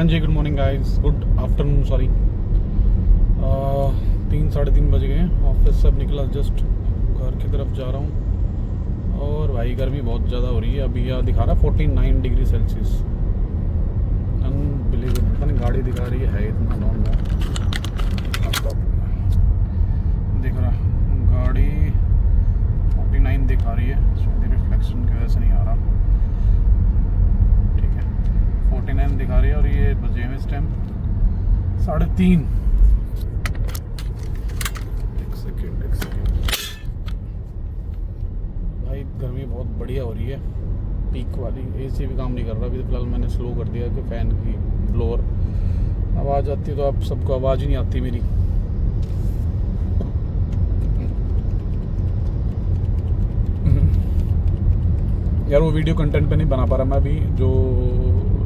जी, good morning guys, good afternoon sorry. 3 साढ़े 3 बज गए हैं। ऑफिस से अब निकला, जस्ट घर की तरफ जा रहा हूँ। और भाई गर्मी बहुत ज़्यादा हो रही है। अभी यह दिखा रहा 49 डिग्री सेल्सियस। अनबिलीवेबल। पता नहीं गाड़ी दिखा रही है इतना नॉन दिख रहा, गाड़ी 49 दिखा रही है। शायद रिफ्लेक्शन की वजह से नहीं आ रहा। 49 दिखा रही है और ये बजे में इस टाइम 3:30। एक सेकेंड भाई, गर्मी बहुत बढ़िया हो रही है, पीक वाली। एसी भी काम नहीं कर रहा अभी। फिलहाल मैंने स्लो कर दिया कि फ़ैन की ब्लोअर आवाज़ आती है, तो आप सबको आवाज़ ही नहीं आती मेरी। यार वो वीडियो कंटेंट पे नहीं बना पा रहा मैं अभी। जो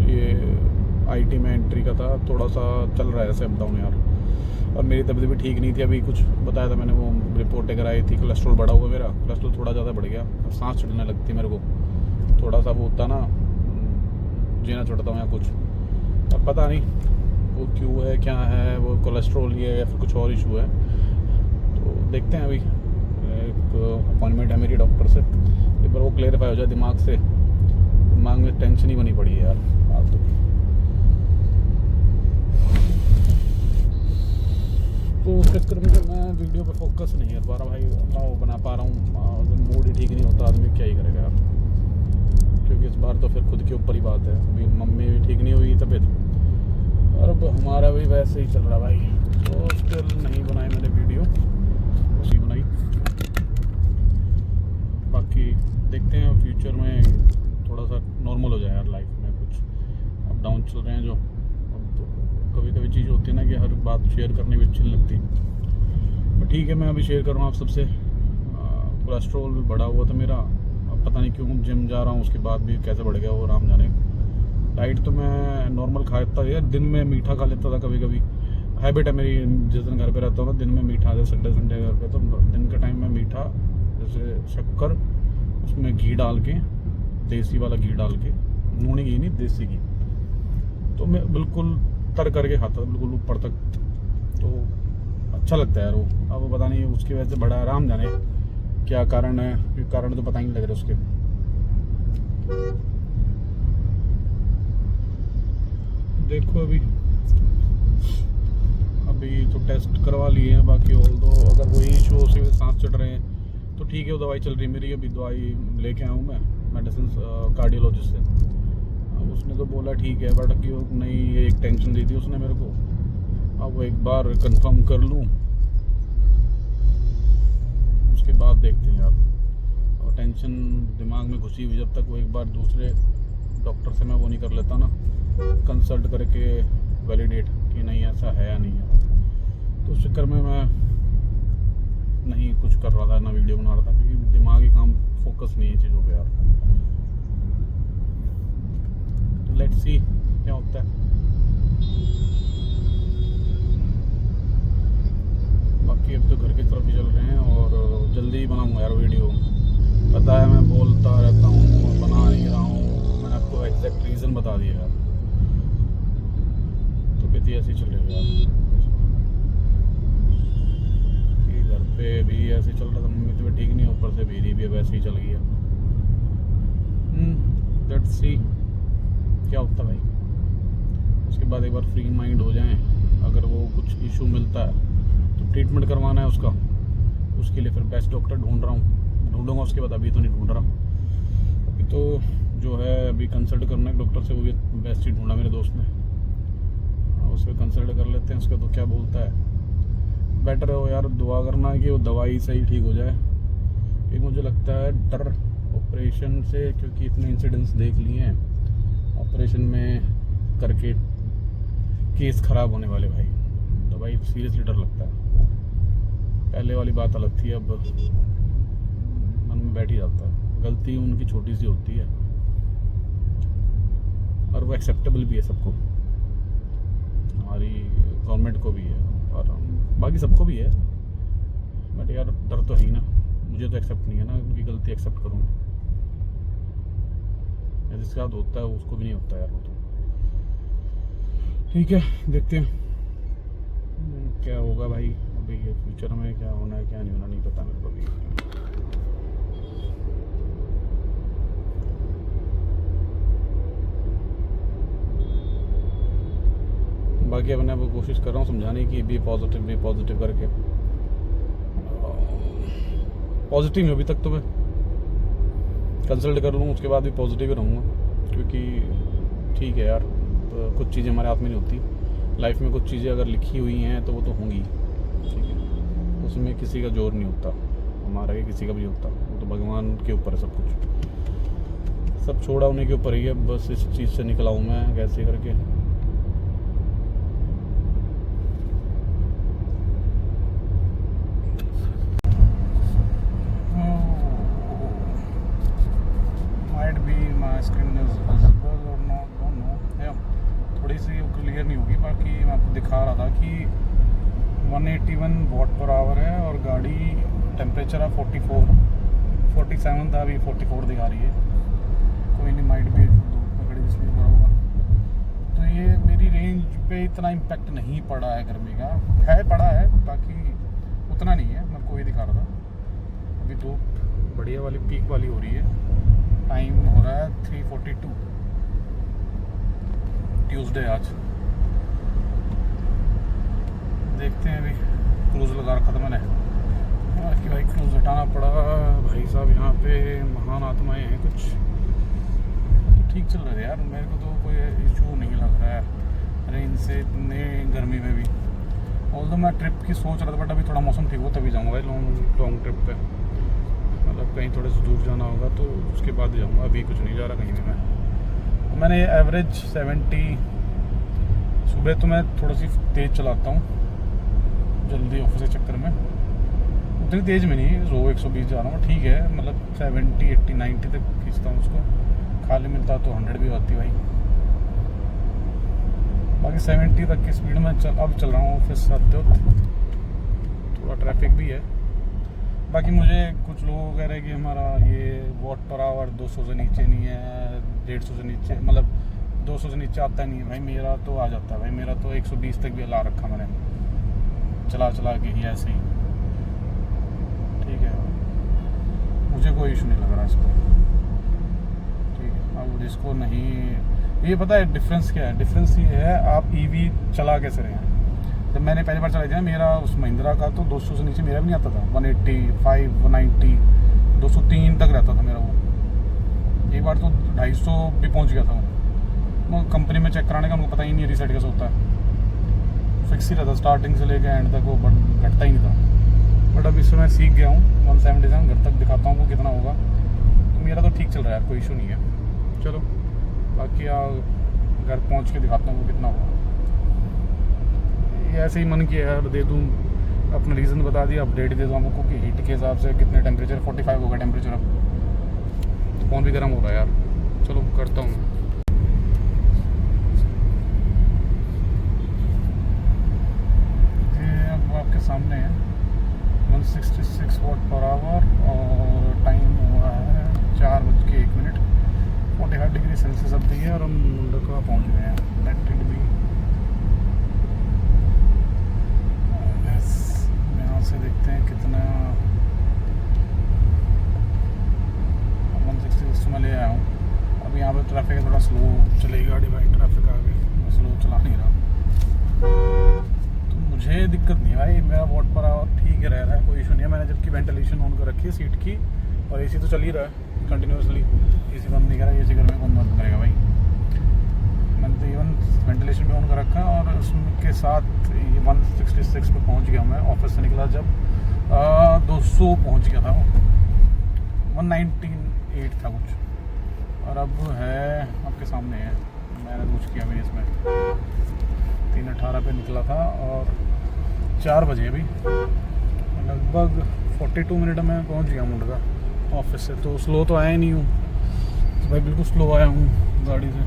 ये आईटी में एंट्री का था, थोड़ा सा चल रहा है ऐसे अप डाउन यार। और मेरी तबीयत भी ठीक नहीं थी। अभी कुछ बताया था मैंने, वो रिपोर्टें कराई थी। कोलेस्ट्रॉल बढ़ा हुआ मेरा, कोलेस्ट्रॉल थोड़ा ज़्यादा बढ़ गया। सांस चढ़ने लगती है मेरे को, थोड़ा सा वो होता ना, जीना चढ़ता हूँ या कुछ। अब पता नहीं वो क्यों है, क्या है, वो कोलेस्ट्रॉल ही है या फिर कुछ और इशू है। तो देखते हैं। अभी एक अपॉइंटमेंट है मेरी डॉक्टर से, एक बार वो क्लेरिफाई हो जाए दिमाग से। दिमाग में टेंशन ही बनी पड़ी है यार आज तो उस चक्कर में मैं वीडियो पे फोकस नहीं कर पा रहा भाई, ना वो बना पा रहा हूँ। मूड ही ठीक नहीं होता, आदमी क्या ही करेगा यार। क्योंकि इस बार तो फिर खुद के ऊपर ही बात है। अभी मम्मी भी ठीक नहीं हुई तबीयत, और अब हमारा भी वैसे ही चल रहा भाई। तो स्टिल नहीं बनाई मैंने वीडियो, उसी बनाई। बाकी देखते हैं फ्यूचर में थोड़ा सा नॉर्मल हो जाए यार लाइफ में। कुछ अप डाउन चल रहे हैं जो, तो कभी कभी चीज़ होती है ना कि हर बात शेयर करनी भी अच्छी नहीं लगती। तो ठीक है, मैं अभी शेयर कर रहा हूँ आप सबसे। कोलेस्ट्रॉल बढ़ा हुआ था मेरा, अब पता नहीं क्यों जिम जा रहा हूँ उसके बाद भी कैसे बढ़ गया वो राम जाने। डाइट तो मैं नॉर्मल खाता यार, दिन में मीठा खा लेता था कभी कभी। हैबिट है मेरी, जिस दिन घर पे रहता हूँ ना दिन में मीठा, जैसे संडे घर पे, तो दिन के टाइम में मीठा, जैसे शक्कर, उसमें घी डाल के, देसी वाला घी डाल के, नूनी घी नहीं देसी घी, तो मैं बिल्कुल तर करके खाता था, बिल्कुल ऊपर तक। तो अच्छा लगता है यार वो। अब वो पता नहीं उसकी वजह से बड़ा आराम जाने क्या कारण है, क्योंकि कारण तो पता ही नहीं लग रहा उसके। देखो अभी तो टेस्ट करवा लिए हैं। बाकी ऑल दो अगर वही इशू हो, से सांस चढ़ रहे हैं तो ठीक है, वो दवाई चल रही है मेरी। अभी दवाई लेके आया हूँ मैं मेडिसिन कार्डियोलॉजिस्ट से। अब उसने तो बोला ठीक है, बट क्यों नहीं, एक टेंशन दी थी उसने मेरे को। अब वो एक बार कंफर्म कर लूँ, उसके बाद देखते हैं यार। और टेंशन दिमाग में घुसी हुई जब तक वो एक बार दूसरे डॉक्टर से मैं वो नहीं कर लेता ना, कंसल्ट करके वैलिडेट कि नहीं ऐसा है या नहीं है। तो उस चक्कर में मैं नहीं कुछ कर रहा था, ना वीडियो बना रहा था, क्योंकि दिमागी काम फोकस नहीं है चीज़ों पे यार। तो लेट्स सी क्या होता है। बाकी अब तो घर की तरफ ही चल रहे हैं और जल्दी ही बनाऊंगा यार वीडियो। पता है मैं बोलता रहता हूँ और बना नहीं रहा हूँ। मैंने आपको एग्जैक्ट रीज़न बता दिया यार, तबीयत ही ऐसी चल रही है यार। घर पे भी ऐसे चल रहा था, मम्मी तबीयत ठीक नहीं, ऊपर से मेरी भी वैसे ही चल गई है। लेट्स सी क्या होता है भाई। उसके बाद एक बार फ्री माइंड हो जाएं, अगर वो कुछ इशू मिलता है तो ट्रीटमेंट करवाना है उसका। उसके लिए फिर बेस्ट डॉक्टर ढूंढूंगा उसके बाद। अभी तो नहीं ढूंढ रहा, अभी तो जो है अभी कंसल्ट करना है डॉक्टर से, वो भी बेस्ट ही ढूंढा मेरे दोस्त ने। उससे कंसल्ट कर लेते हैं, उसका तो क्या बोलता है। बेटर हो यार, दुआ करना है कि वो दवाई से ही ठीक हो जाए। क्योंकि मुझे लगता है डर ऑपरेशन से, क्योंकि इतने इंसिडेंट्स देख लिए हैं ऑपरेशन में करके, केस ख़राब होने वाले भाई। तो भाई सीरियसली डर लगता है। पहले वाली बात अलग थी, अब मन में बैठ ही जाता है। गलती उनकी छोटी सी होती है और वो एक्सेप्टेबल भी है सबको, हमारी गवर्नमेंट को भी है और बाकी सबको भी है। बट यार डर तो है ही ना, मुझे तो एक्सेप्ट नहीं है ना उनकी गलती एक्सेप्ट करूँ। जिसके साथ होता है उसको भी नहीं होता यार वो तो। ठीक है, देखते हैं क्या होगा भाई। अभी ये फ्यूचर में क्या होना है क्या नहीं होना नहीं पता मेरे को अभी। बाकी अब मैं वो कोशिश कर रहा हूँ समझाने की, बी पॉजिटिव करके। पॉजिटिव हूँ अभी तक, तो मैं कंसल्ट कर लूँ उसके बाद भी पॉजिटिव ही रहूँगा, क्योंकि ठीक है यार, तो कुछ चीज़ें हमारे हाथ में नहीं होती लाइफ में। कुछ चीज़ें अगर लिखी हुई हैं तो वो तो होंगी, ठीक है, उसमें किसी का जोर नहीं होता, हमारा कि किसी का भी होता, वो तो भगवान के ऊपर है सब कुछ। सब छोड़ा उन्हीं के ऊपर ही है, बस इस चीज़ से निकला हूँ मैं कैसे करके। स्क्रीन इज विजिबल और नॉट, डोंट नो, या थोड़ी सी क्लियर नहीं होगी। बाकी मैं आपको दिखा रहा था कि 181 वॉट पर आवर है और गाड़ी टेम्परेचर है 47 था, अभी 44 दिखा रही है। कोई नहीं, माइट भी धूप में खड़ी इसलिए बड़ा होगा। तो ये मेरी रेंज पे इतना इम्पेक्ट नहीं पड़ा है गर्मी का, है पड़ा है, बाकी उतना नहीं है। मैं आपको ये दिखा रहा था, अभी धूप बढ़िया वाली पीक वाली हो रही है। टाइम हो रहा है 3:42 ट्यूसडे आज। देखते हैं, अभी क्रूज़ लगा रखा था मैंने कि भाई क्रूज़ हटाना पड़ा। भाई साहब यहाँ पे महान आत्माएं हैं कुछ, तो ठीक चल रहे थे यार, मेरे को तो कोई इशू नहीं लग रहा है रेंज से इतने गर्मी में भी। ऑल्दो मैं ट्रिप की सोच रहा था, बट अभी थोड़ा मौसम ठीक हो तभी जाऊँगा भाई लॉन्ग ट्रिप पे। मतलब कहीं थोड़े से दूर जाना होगा तो उसके बाद जाऊँगा, अभी कुछ नहीं जा रहा कहीं भी मैं। मैंने एवरेज 70, सुबह तो मैं थोड़ा सी तेज़ चलाता हूँ जल्दी ऑफिस के चक्कर में, उतनी तेज़ में नहीं, 120 जा रहा हूँ, ठीक है। मतलब 70, 80, 90 तक खींचता हूँ उसको, खाली मिलता तो 100 भी होती भाई। बाकी 70 तक की स्पीड में अब चल रहा हूँ ऑफिस आते वक्त। थोड़ा ट्रैफिक भी है। बाकी मुझे कुछ लोग कह रहे हैं कि हमारा ये वॉट पर आवर 200 से नीचे नहीं है, 150 से नीचे, मतलब 200 से नीचे आता नहीं है। भाई मेरा तो आ जाता है भाई, मेरा तो 120 तक भी ला रखा मैंने, चला के ही ऐसे ही, ठीक है। मुझे कोई इशू नहीं लग रहा इस पर, ठीक है। अब जिसको नहीं ये पता है डिफरेंस क्या है, डिफरेंस ये है आप ईवी चला कैसे रहे हैं। जब मैंने पहली बार चलाई थी ना, मेरा उस महिंद्रा का तो 200 से नीचे मेरा भी नहीं आता था, 185, 190, 203 तक रहता था मेरा वो। एक बार तो 250 भी पहुंच गया था वो। कंपनी में चेक कराने का उनको पता ही नहीं रीसेट कैसे होता है, फिक्स ही रहता स्टार्टिंग से लेकर एंड तक, वो घटता ही नहीं था। बट अब इस समय सीख गया हूँ, 177 घर तक दिखाता हूँ वो कितना होगा, तो मेरा तो ठीक चल रहा है, कोई इशू नहीं है। चलो बाकी घर पहुँच के दिखाता हूँ वो कितना होगा। ऐसे ही मन किया यार दे दूँ, अपना रीज़न बता दिया, अपडेट दे दूँ आपको कि हीट के हिसाब से कितने टेम्परेचर, 45 होगा टेम्परेचर। अब फ़ोन भी गर्म हो रहा है यार, चलो करता हूँ। ये अब आपके सामने है 166 वॉट पर आवर और टाइम हुआ है 4:01, 45 डिग्री सेल्सियस अब भी है और हम मुंडका पहुँच गए हैं। नेटेड भी से देखते हैं कितना, 166 में ले आया हूँ। अब यहाँ पे ट्रैफिक है, थोड़ा स्लो चलेगी गाड़ी भाई, ट्रैफिक आ गई, मैं स्लो चला नहीं रहा, तो मुझे दिक्कत नहीं है भाई, मेरा वॉट पर आवर ठीक रह रहा है, कोई इशू नहीं है। मैंने जबकि वेंटिलेशन ऑन कर रखी है सीट की, और एसी तो चल ही रहा है कंटिन्यूसली, एसी बंद नहीं करा, एसी घर में कौन बंद करेगा भाई। मैंने तो इवन वेंटिलेशन भी ऑन कर रखा है, और उसके साथ 166 पे पहुंच गया मैं। ऑफिस से निकला जब 200 पहुंच गया था वो, 198 था कुछ, और अब है आपके सामने है। मैंने कुछ किया भाई इसमें 3:18 पे निकला था और 4 बजे अभी लगभग 42 मिनट में पहुंच गया मुंडका ऑफिस से। तो स्लो तो आया ही नहीं हूँ तो भाई, बिल्कुल स्लो आया हूँ गाड़ी से,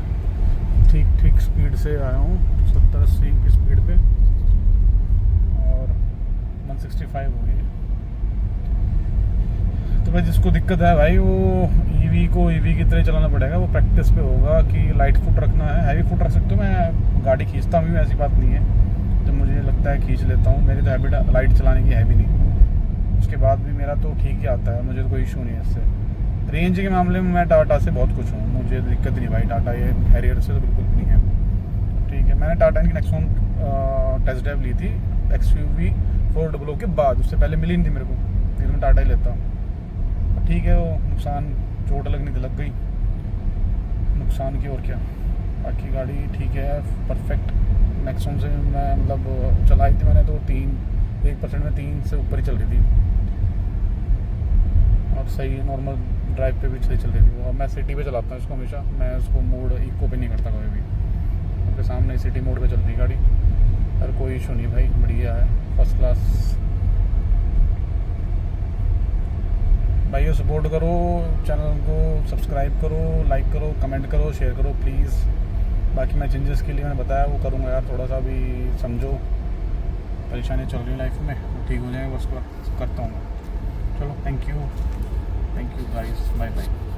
ठीक स्पीड से आया हूँ, 70-80 की स्पीड पे, और 165 हो गई। तो बस जिसको दिक्कत है भाई वो ईवी को ईवी की तरह चलाना पड़ेगा, वो प्रैक्टिस पे होगा कि लाइट फुट रखना है। हैवी फुट रख सकते हो, मैं गाड़ी खींचता हूँ, ऐसी बात नहीं है, तो मुझे लगता है खींच लेता हूँ। मेरी तो हैबिट लाइट चलाने की है भी नहीं, उसके बाद भी मेरा तो ठीक ही आता है, मुझे तो कोई इशू नहीं है इससे। रेंज के मामले में मैं टाटा से बहुत कुछ हूँ, मुझे दिक्कत नहीं भाई, टाटा ये हैरियर से तो बिल्कुल भी नहीं है। ठीक है, मैंने टाटा की नेक्सॉन टेस्ट ड्राइव ली थी XUV 400 के बाद, उससे पहले मिली नहीं थी मेरे को, फिर मैं टाटा ही लेता हूँ। ठीक है, वो नुकसान चोट लगनी तो लग गई, नुकसान की और क्या, बाकी गाड़ी ठीक है परफेक्ट। नेक्सॉन से मैं मतलब चलाई थी मैंने तो 1% में 3 से ऊपर ही चल रही थी, और सही नॉर्मल ड्राइव पे भी सही चल रही थी वो। मैं सिटी पे चलाता हूँ इसको हमेशा, मैं उसको मोड इको पे नहीं करता कभी भी, आपके सामने सिटी मोड पे चलती है गाड़ी, और कोई इशू नहीं भाई, बढ़िया है, फर्स्ट क्लास। भाइयों सपोर्ट करो, चैनल को सब्सक्राइब करो, लाइक करो, कमेंट करो, शेयर करो प्लीज़। बाकी मैं चेंजेस के लिए मैंने बताया वो करूँगा यार, थोड़ा सा भी समझो, परेशानी चल रही लाइफ में, वो ठीक हो जाएगा, उसको करता हूँ। चलो thank you guys, bye bye.